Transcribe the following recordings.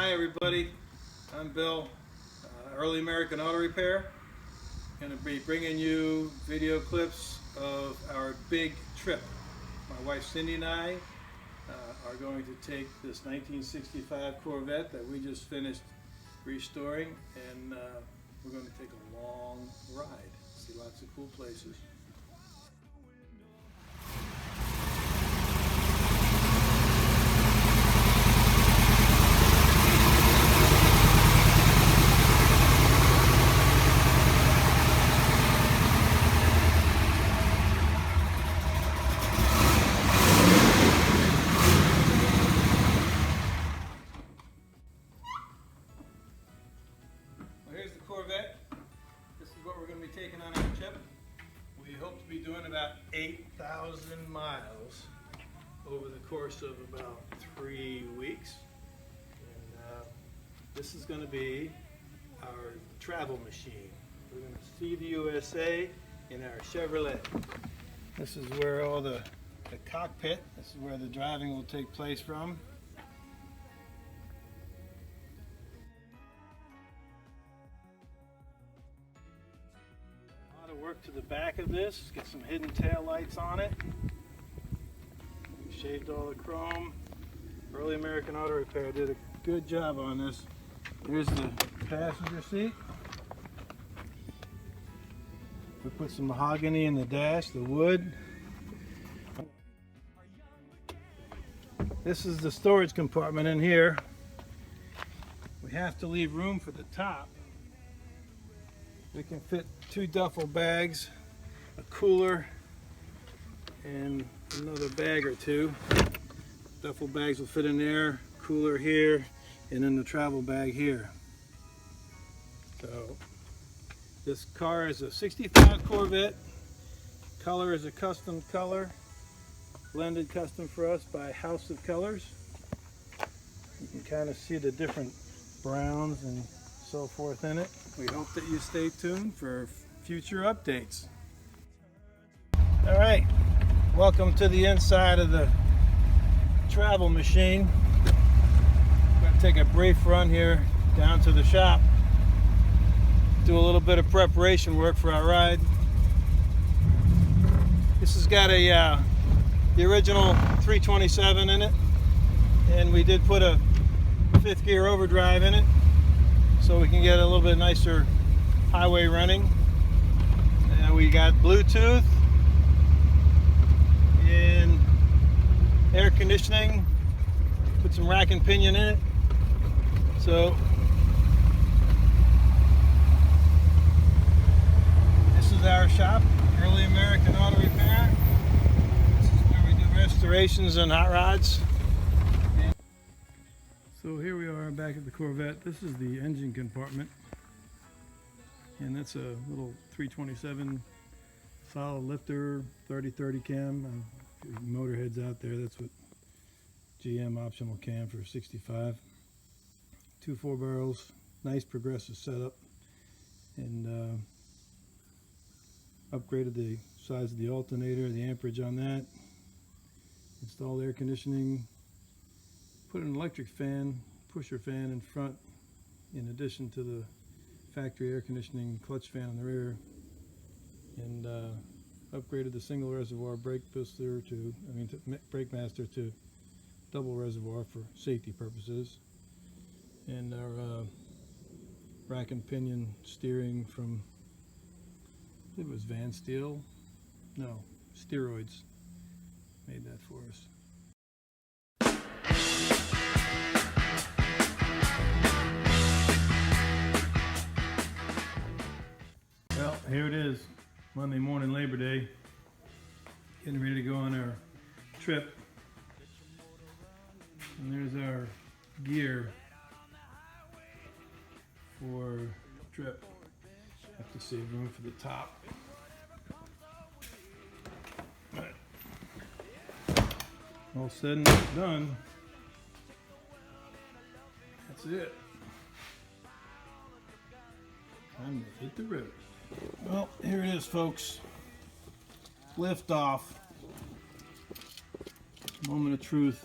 Hi everybody, I'm Bill, Early American Auto Repair. Going to be bringing you video clips of our big trip. My wife Cindy and I are going to take this 1965 Corvette that we just finished restoring, and we're going to take a long ride, see lots of cool places. Here's the Corvette. This is what we're going to be taking on our trip. We hope to be doing about 8,000 miles over the course of about 3 weeks. And this is going to be our travel machine. We're going to see the USA in our Chevrolet. This is where all the cockpit, this is where the driving will take place from. Work to the back of this, get some hidden tail lights on it. We shaved all the chrome. Early American Auto Repair did a good job on this. Here's the passenger seat. We put some mahogany in the dash, the wood. This is the storage compartment in here. We have to leave room for the top. We can fit 2 duffel bags, a cooler, and another bag or 2. Duffel bags will fit in there, cooler here, and then the travel bag here. So this car is a 65 Corvette. Color is a custom color, blended custom for us by House of Colors. You can kind of see the different browns and so forth in it. We hope that you stay tuned for future updates. All right, welcome to the inside of the travel machine. I'm going to take a brief run here down to the shop, do a little bit of preparation work for our ride. This has got the original 327 in it, and we did put a 5th gear overdrive in it, so we can get a little bit nicer highway running. And we got Bluetooth and air conditioning. Put some rack and pinion in it. So this is our shop, Early American Auto Repair. This is where we do restorations on hot rods. So here we are back at the Corvette. This is the engine compartment, and that's a little 327 solid lifter 30-30 cam. Motorheads out there, that's what GM optional cam for 65. 2 4 barrels, nice progressive setup, and upgraded the size of the alternator, the amperage on that. Installed air conditioning. Put an electric fan, pusher fan in front, in addition to the factory air conditioning clutch fan in the rear, and upgraded the single reservoir brake brake master to double reservoir for safety purposes, and our rack and pinion steering from, I believe it was Van Steel, no, Steroids made that for us. Well, here it is, Monday morning, Labor Day, getting ready to go on our trip. And there's our gear for trip. Have to save room for the top. But all said and done, that's it. Time to hit the road. Well, here it is, folks. Lift off. Moment of truth.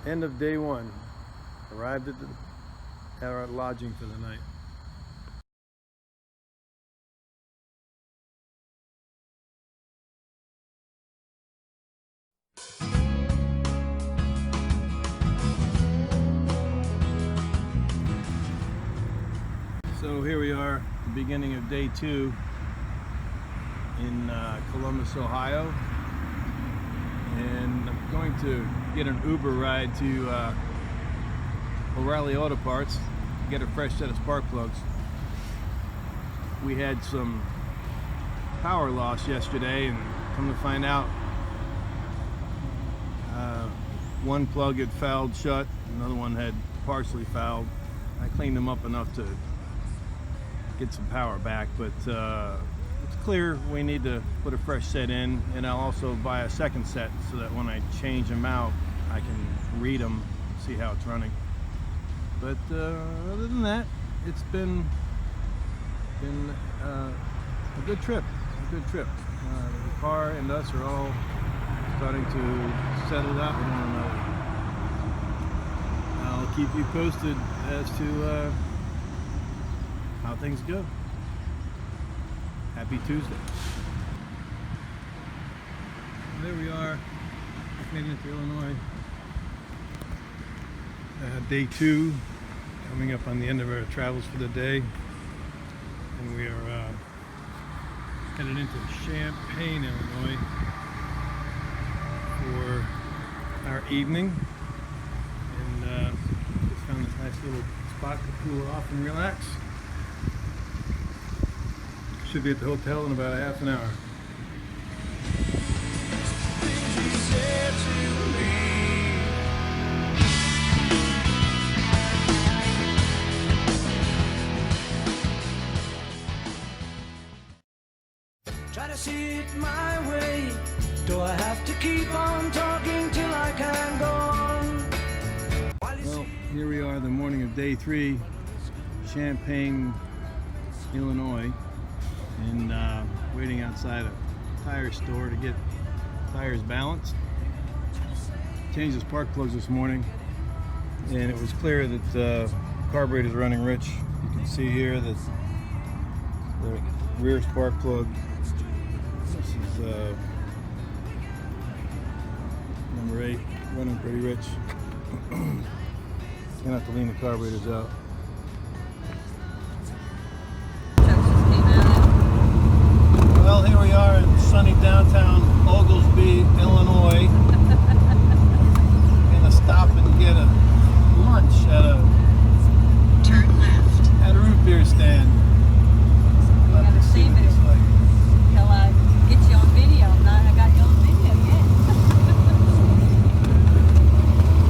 End of day one. Arrived at our lodging for the night. So here we are, the beginning of day two in Columbus, Ohio. And I'm going to get an Uber ride to O'Reilly Auto Parts to get a fresh set of spark plugs. We had some power loss yesterday, and come to find out one plug had fouled shut, another one had partially fouled. I cleaned them up enough to get some power back, but it's clear we need to put a fresh set in, and I'll also buy a second set so that when I change them out I can read them, see how it's running. But other than that, it's been a good trip. The car and us are all starting to settle out with one another. I'll keep you posted as to how things go. Happy Tuesday. There we are, making it to Illinois. Day two, coming up on the end of our travels for the day, and we are headed into Champaign, Illinois for our evening, and just found this nice little spot to cool off and relax. Should be at the hotel in about a half an hour. Try to see it my way. Do I have to keep on talking till I can go on? Well, here we are, the morning of day three, Champaign, Illinois, and waiting outside a tire store to get tires balanced. Changed the spark plugs this morning, and it was clear that the carburetor is running rich. You can see here that the rear spark plug, this is number 8, running pretty rich. Gonna have to lean the carburetors out. Well, here we are in sunny downtown Oglesby, Illinois. Gonna stop and get a lunch at a root beer stand. You gotta save it till I get you on video. I got you on video yet.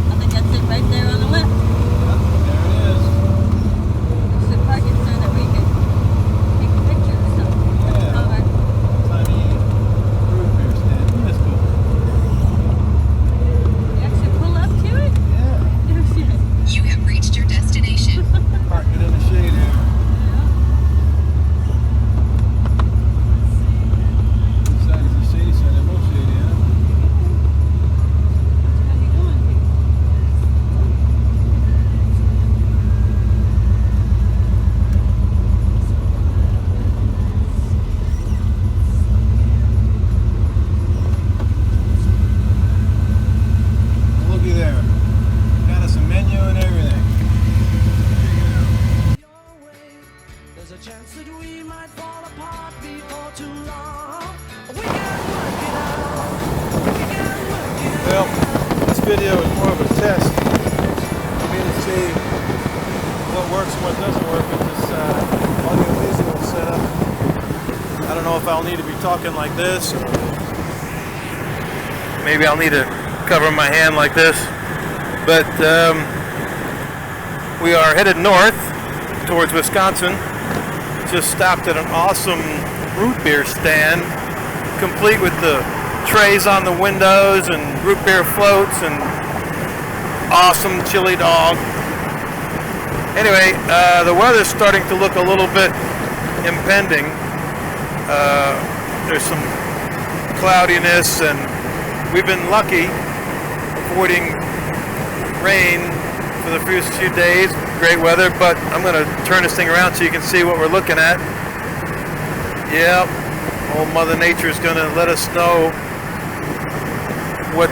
I think that's it right there on the left. There it is. There's a parking so that we can take a picture or something. Yeah. Cover. Tiny root beer stand. That's cool. You actually pull up to it? Yeah. No shit. You have reached your destination. Park it in the shade here. This side is the shady side. They're both shady, huh? How you going here? Looky there. Got us a menu and everything. Your way. There's a chance that we might fall apart before too long. We can work it out. We can work it out. Well, this video is more of a test for me to see what works and what doesn't work with this audio-visual setup. I don't know if I'll need to be talking like this, or maybe I'll need to cover my hand like this. But we are headed north towards Wisconsin. Just stopped at an awesome root beer stand, complete with the trays on the windows and root beer floats and awesome chili dog. Anyway, the weather's starting to look a little bit impending. There's some cloudiness, and we've been lucky avoiding rain for the first few days, great weather, but I'm going to turn this thing around so you can see what we're looking at. Yep, old Mother Nature is going to let us know what,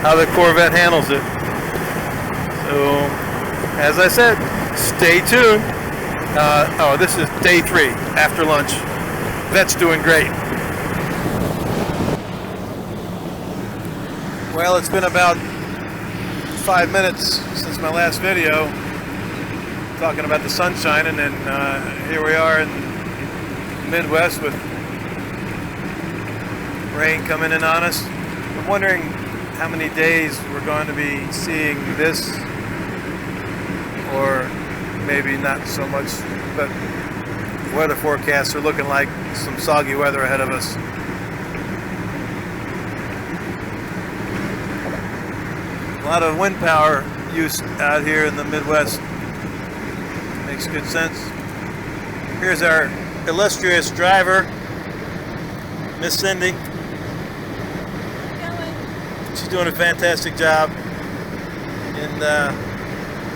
how the Corvette handles it. So, as I said, stay tuned. Oh, this is day 3 after lunch. Vet's doing great. Well, it's been about 5 minutes since my last video talking about the sunshine, and then here we are in the Midwest with rain coming in on us. I'm wondering how many days we're going to be seeing this, or maybe not so much, but weather forecasts are looking like some soggy weather ahead of us. A lot of wind power use out here in the Midwest. Makes good sense. Here's our illustrious driver, Miss Cindy. She's doing a fantastic job, and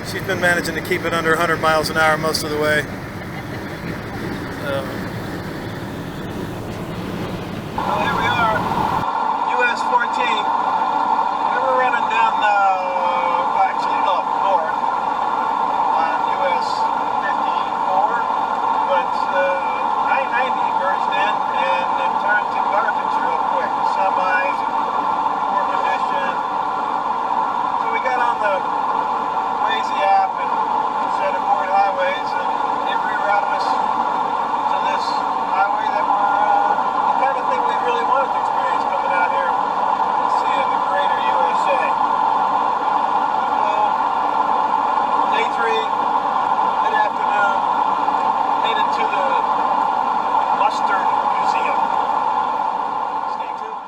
she's been managing to keep it under 100 miles an hour most of the way. Well, here we are, US 14. We were running down, actually up north on US 54, but I-90 merged in and it turned to garbage real quick. Semis, poor condition. So we got on the Waze app and said avoid highways, and it rerouted us to this highway that we're the kind of thing we really wanted to experience coming out here and seeing the greater USA. So, day 3, mid-afternoon, headed to the Mustard Museum. Stay tuned.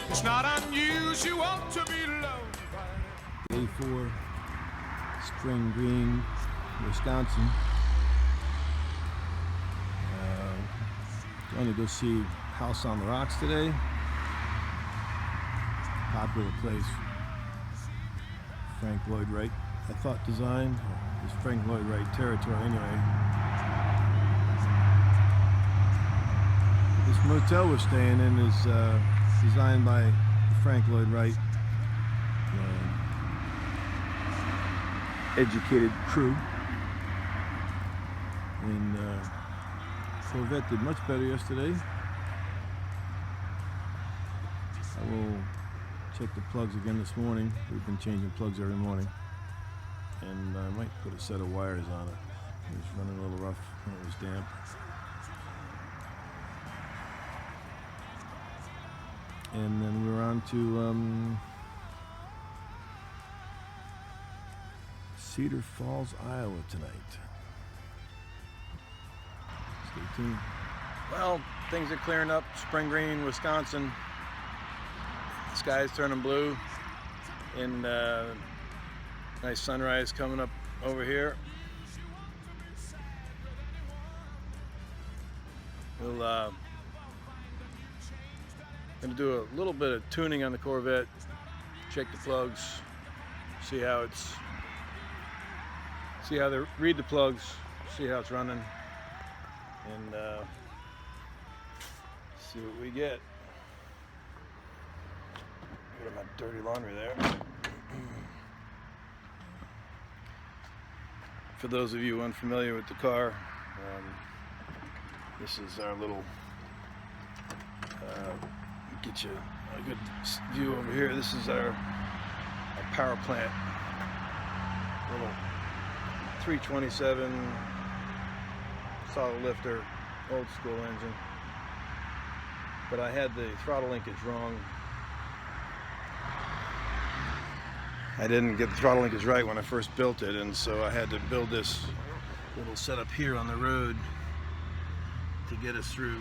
It's not unusual to be loved by. Day 4, Spring Green, Wisconsin. Going to go see House on the Rocks today. Popular place. Frank Lloyd Wright, I thought, designed. It's Frank Lloyd Wright territory anyway. This motel we're staying in is designed by Frank Lloyd Wright. Educated crew, and Corvette did much better yesterday. I will check the plugs again this morning. We've been changing plugs every morning, and I might put a set of wires on it. It was running a little rough when it was damp. And then we're on to Cedar Falls, Iowa tonight. Stay tuned. Well, things are clearing up. Spring Green, Wisconsin. The sky's turning blue, and nice sunrise coming up over here. We'll gonna do a little bit of tuning on the Corvette. Check the plugs, see how they read the plugs, see how it's running, and see what we get. Get my dirty laundry there. For those of you unfamiliar with the car, this is our little, get you a good view over here. This is our power plant, little 327 solid lifter, old school engine. But I had the throttle linkage wrong. I didn't get the throttle linkage right when I first built it, and so I had to build this little setup here on the road to get us through.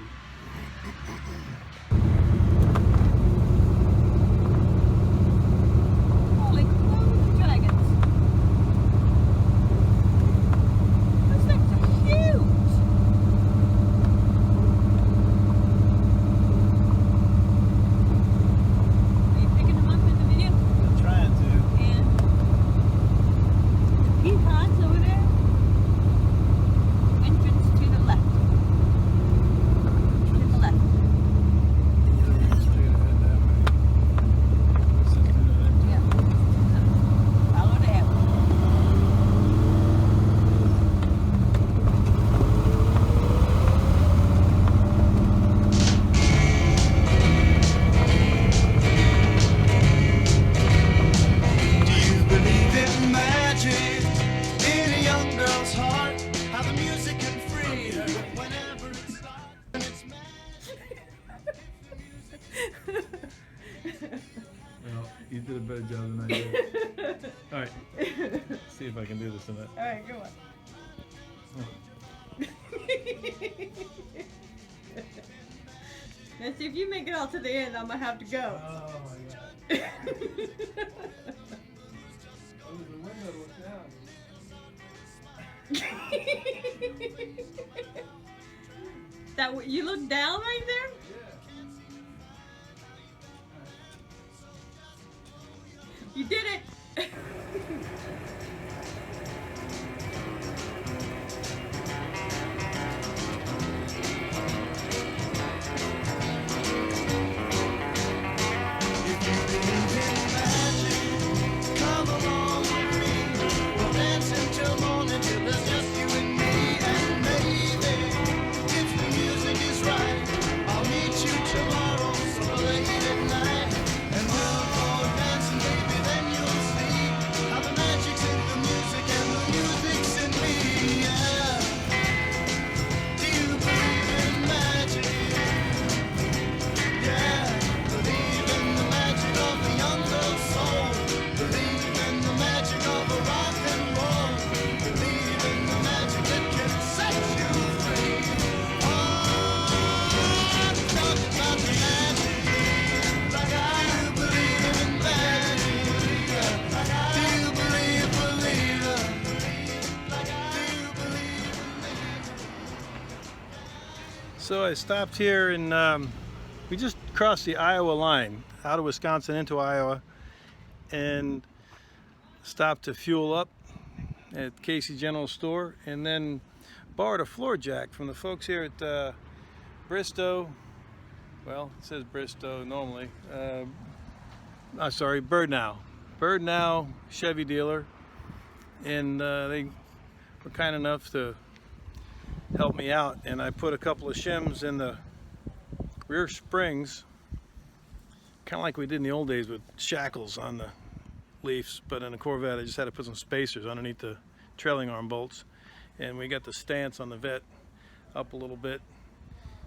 Well, you did a better job than I did. All right. See if I can do this tonight. All right, go on. Now see if you make it all to the end, I'm gonna have to go. Oh my God. Oh, the window was down. You look down right there? You did it! Come along with me. We'll dance until morning till there's just you and me. And maybe, if the music is right, I'll meet you tomorrow so late at night. And we'll go dancing, baby, then you'll see how the magic's in the music and the music's in me. Yeah. Do you believe in magic? Yeah. Believe in the magic of the young girl's soul. Believe in the magic of a rock and roll. Believe in the magic that can set you free. Oh, talk about the magic. Like I believe in magic. Do you believe? Like I believe in magic. So I stopped here and we just crossed the Iowa line out of Wisconsin into Iowa and stopped to fuel up at Casey General Store and then borrowed a floor jack from the folks here at Bristow. Well, it says Bristow normally. Sorry, Bird Now Chevy dealer, and they were kind enough to help me out, and I put a couple of shims in the rear springs, kind of like we did in the old days with shackles on the Leafs, but in a Corvette I just had to put some spacers underneath the trailing arm bolts, and we got the stance on the Vette up a little bit.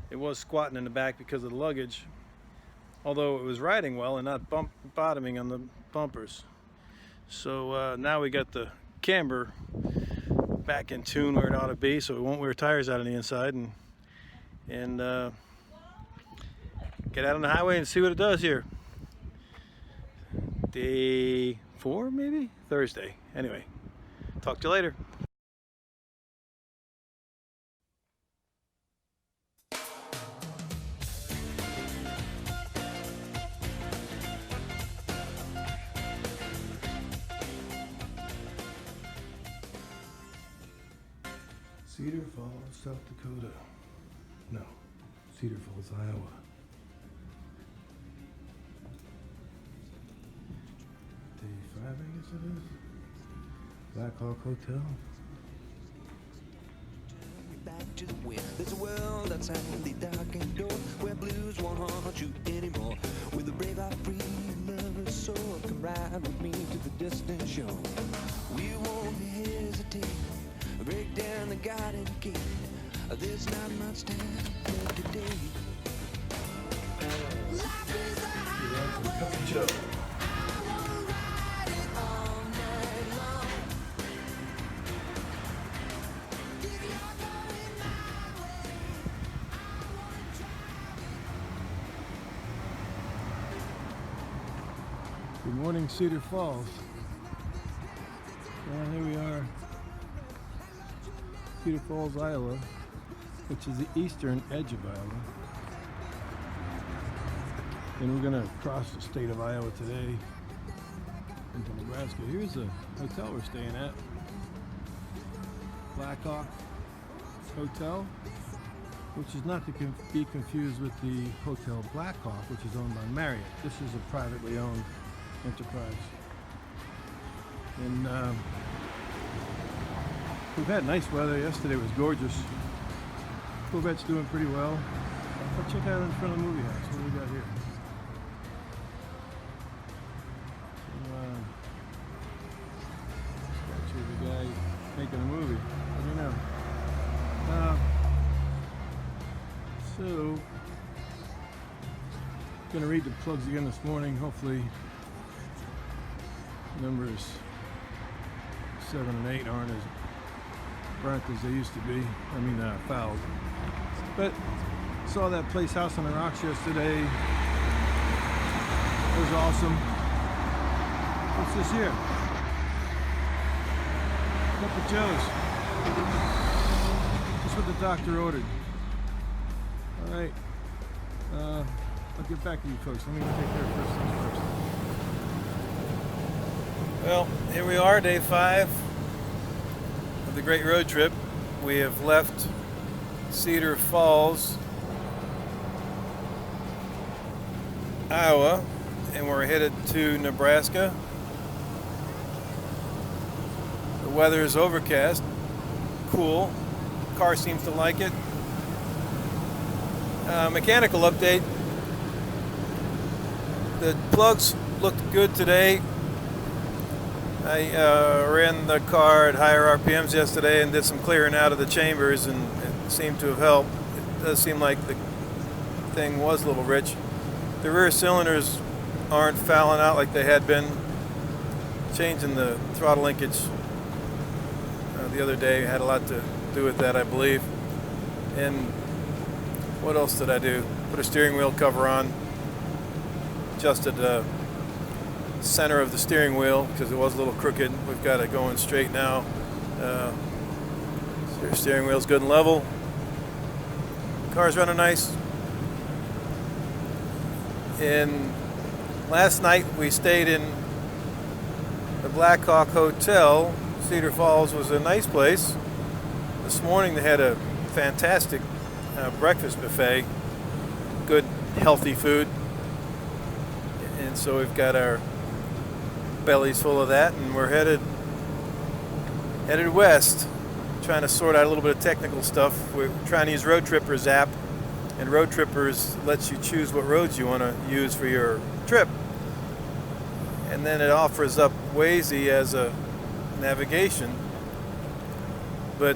It was squatting in the back because of the luggage, although it was riding well and not bottoming on the bumpers. So now we got the camber back in tune where it ought to be, so we won't wear tires out on the inside, and get out on the highway and see what it does here. Day 4, maybe? Thursday. Anyway, talk to you later. Cedar Falls, South Dakota. No, Cedar Falls, Iowa. Day 5, I guess it is. Black Hawk Hotel. Back to the wind. There's a world outside the darkened door where blues won't haunt you anymore. With a brave, heart, free lover's soul, come ride with me to the distant shore. We won't hesitate. Break down the garden gate. There's not much time left today. Life is a highway. I wanna ride it all night long. If you're going my way, I wanna try. Good morning, Cedar Falls. Well, here we are. Cedar Falls, Iowa, which is the eastern edge of Iowa. And we're going to cross the state of Iowa today into Nebraska. Here's the hotel we're staying at. Black Hawk Hotel, which is not to be confused with the Hotel Black Hawk, which is owned by Marriott. This is a privately owned enterprise. And we've had nice weather. Yesterday was gorgeous. Corvette's doing pretty well. Let's check out in front of the movie house. What do we got here? Statue of the guy making a movie. I don't know. So Gonna read the plugs again this morning. Hopefully numbers 7 and 8 aren't as burnt as they used to be. I mean fouled. But saw that place House on the Rocks yesterday. It was awesome. What's this here? Cup of Joe's. That's what the doctor ordered. Alright. I'll get back to you folks. Let me take care of first things first. Well, here we are, day 5 of the great road trip. We have left Cedar Falls, Iowa, and we're headed to Nebraska. The weather is overcast, cool. Car seems to like it. Mechanical update. The plugs looked good today. I ran the car at higher RPMs yesterday and did some clearing out of the chambers, and it seemed to have helped. It does seem like the thing was a little rich. The rear cylinders aren't fouling out like they had been. Changing the throttle linkage the other day had a lot to do with that, I believe. And what else did I do? Put a steering wheel cover on. Adjusted the center of the steering wheel because it was a little crooked. We've got it going straight now. Your steering wheel's good and level. Car's running nice. And last night we stayed in the Black Hawk Hotel. Cedar Falls was a nice place. This morning they had a fantastic breakfast buffet. Good, healthy food. And so we've got our bellies full of that, and we're headed west, trying to sort out a little bit of technical stuff. We're trying to use Road Trippers app, and Road Trippers lets you choose what roads you want to use for your trip, and then it offers up Waze as a navigation, but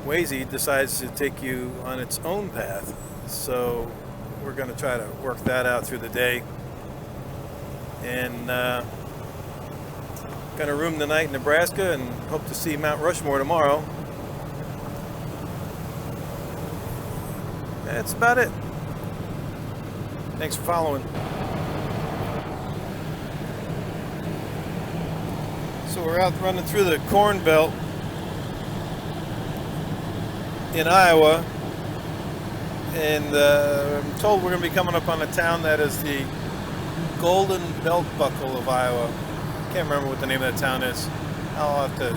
Waze decides to take you on its own path. So we're going to try to work that out through the day, and going to room the night in Nebraska and hope to see Mount Rushmore tomorrow. That's about it. Thanks for following. So we're out running through the Corn Belt in Iowa, and I'm told we're going to be coming up on a town that is the Golden Belt Buckle of Iowa. Can't remember what the name of that town is. I'll have to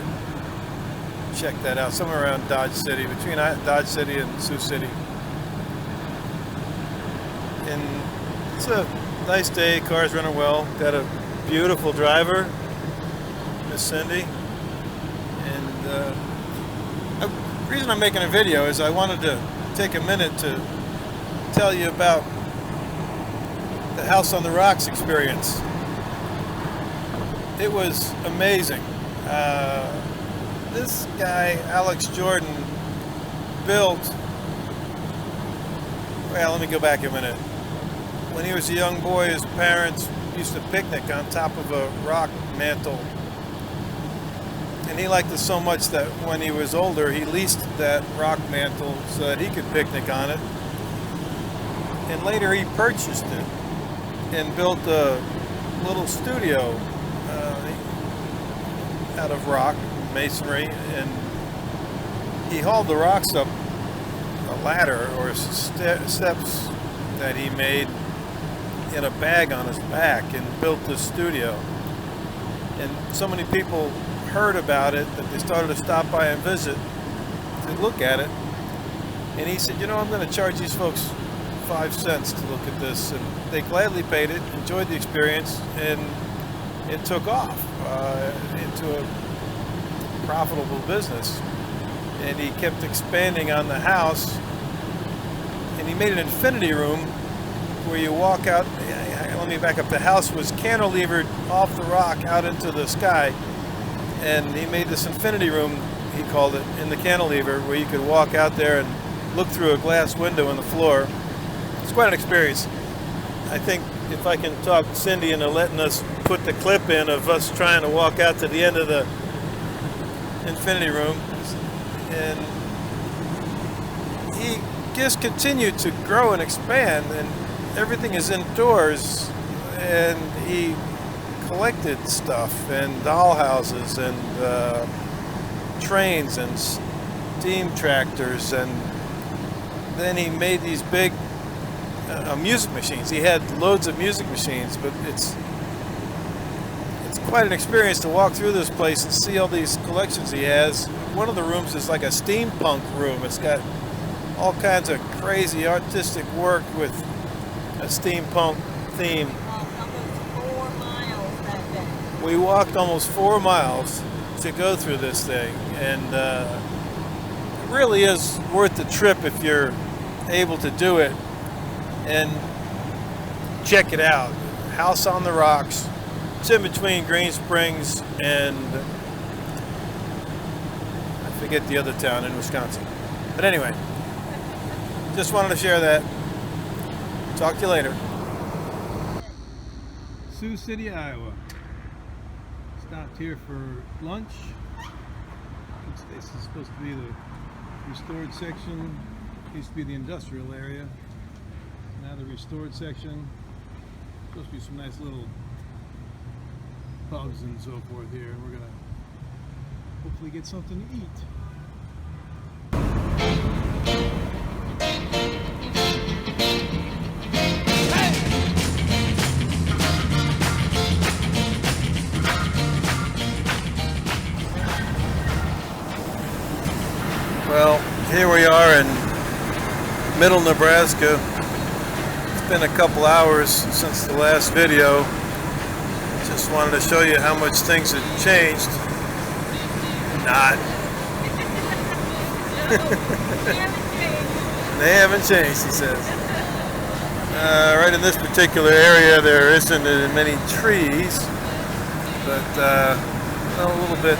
check that out. Somewhere around Dodge City, between Dodge City and Sioux City. And it's a nice day. Car's running well. Got a beautiful driver, Miss Cindy. And the reason I'm making a video is I wanted to take a minute to tell you about the House on the Rocks experience. It was amazing. This guy, Alex Jordan, built, well, let me go back a minute. When he was a young boy, his parents used to picnic on top of a rock mantle. And he liked it so much that when he was older, he leased that rock mantle so that he could picnic on it. And later he purchased it and built a little studio out of rock masonry, and he hauled the rocks up a ladder or steps that he made in a bag on his back and built this studio. And so many people heard about it that they started to stop by and visit to look at it. And he said, you know, I'm going to charge these folks 5 cents to look at this. And they gladly paid it, enjoyed the experience, and it took off into a profitable business. And he kept expanding on the house, and he made an infinity room where you walk out. Let me back up. The house was cantilevered off the rock out into the sky, and he made this infinity room, he called it, in the cantilever, where you could walk out there and look through a glass window in the floor. It's quite an experience. I think if I can talk Cindy into letting us put the clip in of us trying to walk out to the end of the infinity room, and he just continued to grow and expand, and everything is indoors, and he collected stuff and dollhouses and trains and steam tractors, and then he made these big music machines. He had loads of music machines, but it's quite an experience to walk through this place and see all these collections he has. One of the rooms is like a steampunk room. It's got all kinds of crazy artistic work with a steampunk theme. Almost 4 miles that day. We walked almost 4 miles to go through this thing, and it really is worth the trip if you're able to do it. And check it out. House on the Rocks. It's in between Green Springs and I forget the other town in Wisconsin. But anyway, just wanted to share that. Talk to you later. Sioux City, Iowa. Stopped here for lunch. This is supposed to be the restored section. Used to be the industrial area. Now the restored section. Supposed to be some nice little pubs and so forth here. We're gonna hopefully get something to eat. Well, here we are in middle Nebraska. It's been a couple hours since the last video. Just wanted to show you how much things have changed. Not. They haven't changed, he says. Right in this particular area there isn't many trees, but a little bit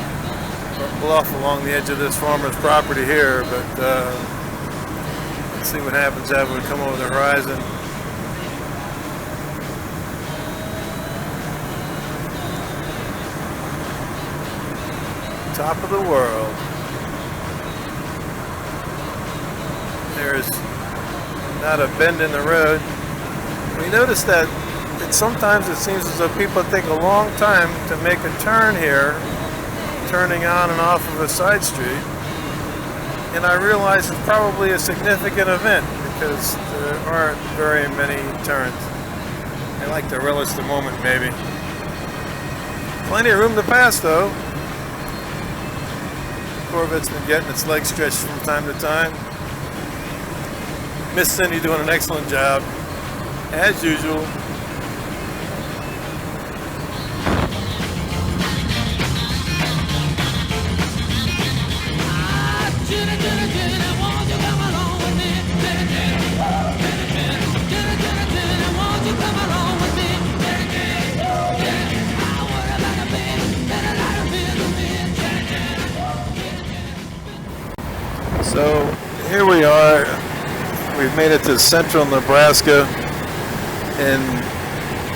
bluff along the edge of this farmer's property here, but let's see what happens after we come over the horizon. Top of the world. There's not a bend in the road. We noticed that sometimes it seems as though people take a long time to make a turn here, turning on and off of a side street. And I realize it's probably a significant event because there aren't very many turns. They like to relish the moment, maybe. Plenty of room to pass, though. Corvette's been getting its legs stretched from time to time. Miss Cindy doing an excellent job, as usual. So here we are. We've made it to central Nebraska, and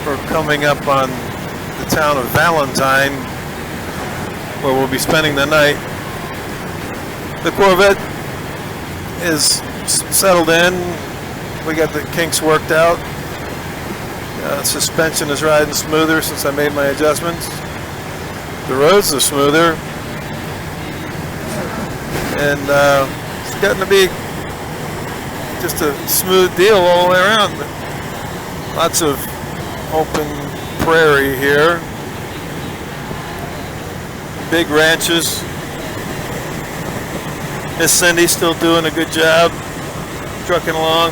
we're coming up on the town of Valentine, where we'll be spending the night. The Corvette is settled in. We got the kinks worked out. Suspension is riding smoother since I made my adjustments. The roads are smoother. And it's gotten to be just a smooth deal all the way around. Lots of open prairie here. Big ranches. Miss Cindy's still doing a good job trucking along.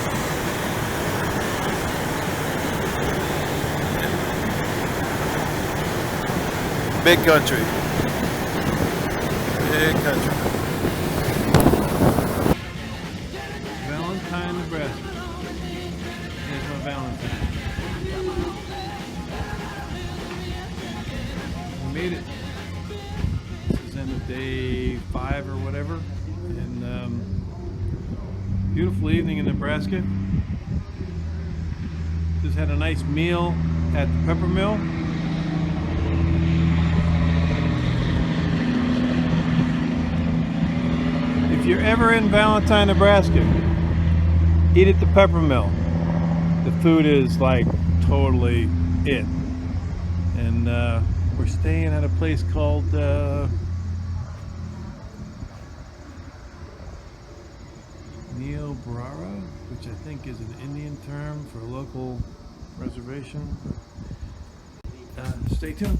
Big country. Big country. Valentine, Nebraska. Here's my Valentine. We made it. This is end of day 5 or whatever. And Beautiful evening in Nebraska. Just had a nice meal at the pepper mill. If you're ever in Valentine, Nebraska, eat at the pepper mill. The food is like totally it. And we're staying at a place called Niobrara, which I think is an Indian term for a local reservation. Stay tuned.